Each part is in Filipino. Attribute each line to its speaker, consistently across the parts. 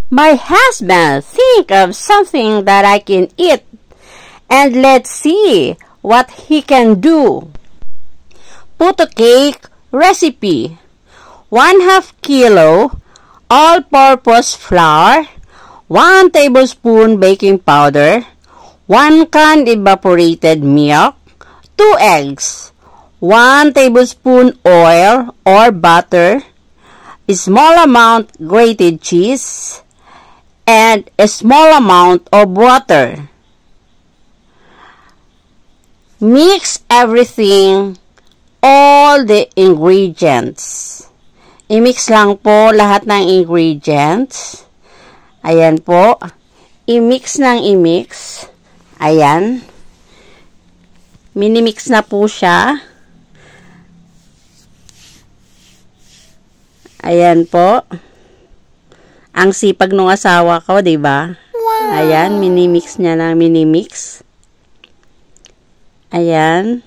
Speaker 1: My husband, think of something that I can eat, and let's see what he can do. Puto cake recipe. 1/2 kilo all-purpose flour, 1 tablespoon baking powder, 1 can evaporated milk, 2 eggs, 1 tablespoon oil or butter, a small amount grated cheese, and a small amount of water. Mix everything, all the ingredients. I-mix lang po lahat ng ingredients. Ayan po. I-mix ng i-mix. Ayan. Minimix na po siya. Ayan po. Ang sipag ng asawa ko, 'di ba? Wow. Ayan, minimix niya ng minimix. Ayan.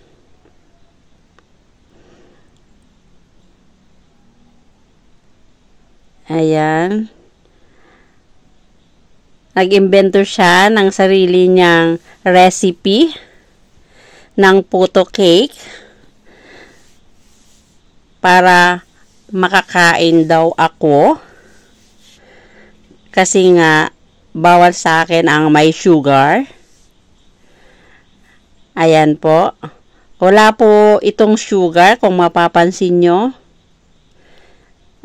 Speaker 1: Ayan. Nag-invento siya ng sarili niyang recipe ng puto cake para makakain daw ako. Kasi nga, bawal sa akin ang may sugar. Ayan po. Wala po itong sugar kung mapapansin nyo.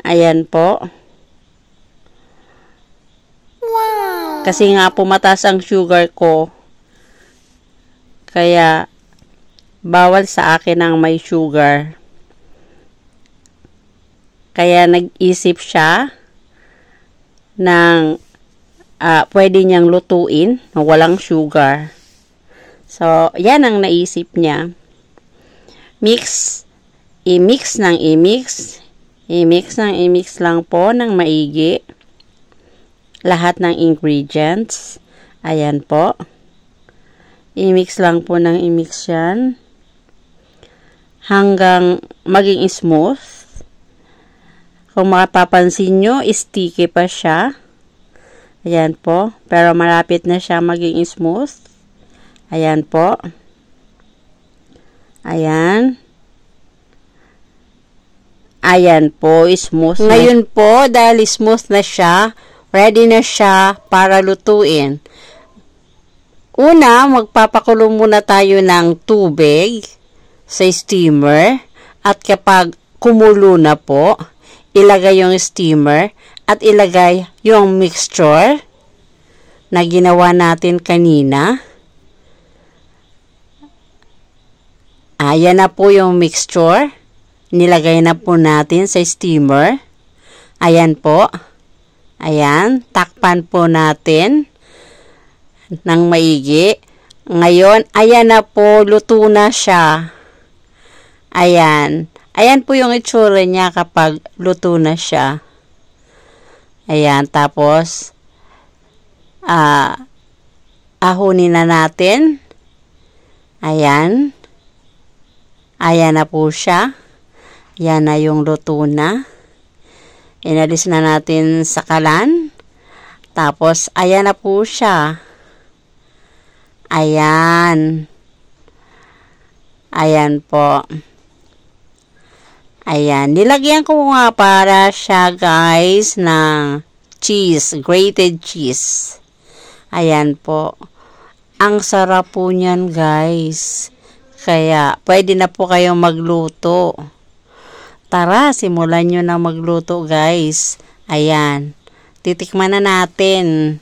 Speaker 1: Ayan po. Wow. Kasi nga po mataas ang sugar ko. Kaya bawal sa akin ang may sugar. Kaya nag-isip siya ng pwede niyang lutuin na walang sugar. So, yan ang naisip niya. I-mix ng i-mix. I-mix ng i-mix lang po ng maigi. Lahat ng ingredients. Ayan po. I-mix lang po ng i-mix yan. Hanggang maging smooth. Kung mapapansin nyo, sticky pa siya. Ayan po. Pero malapit na siya maging smooth. Ayan po. Ayan. Ayan po, smooth. Ngayon po, dahil smooth na siya, ready na siya para lutuin. Una, magpapakulo muna tayo ng tubig sa steamer. At kapag kumulo na po, ilagay yung steamer at ilagay yung mixture na ginawa natin kanina. Ayan na po yung mixture. Nilagay na po natin sa steamer. Ayan po. Ayan. Takpan po natin ng maigi. Ngayon, ayan na po. Luto na siya. Ayan. Ayan po yung itsura niya kapag luto na siya. Ayan. Tapos, ahunin na natin. Ayan. Ayan na po siya. Yan na yung luto na. Inalis na natin sa kalan. Tapos, ayan na po siya. Ayan. Ayan po. Ayan. Nilagyan ko nga para siya, guys, ng cheese. Grated cheese. Ayan po. Ang sarap po niyan, guys. Kaya, pwede na po kayong magluto. Tara, simulan nyo na magluto, guys. Ayan. Titikman na natin.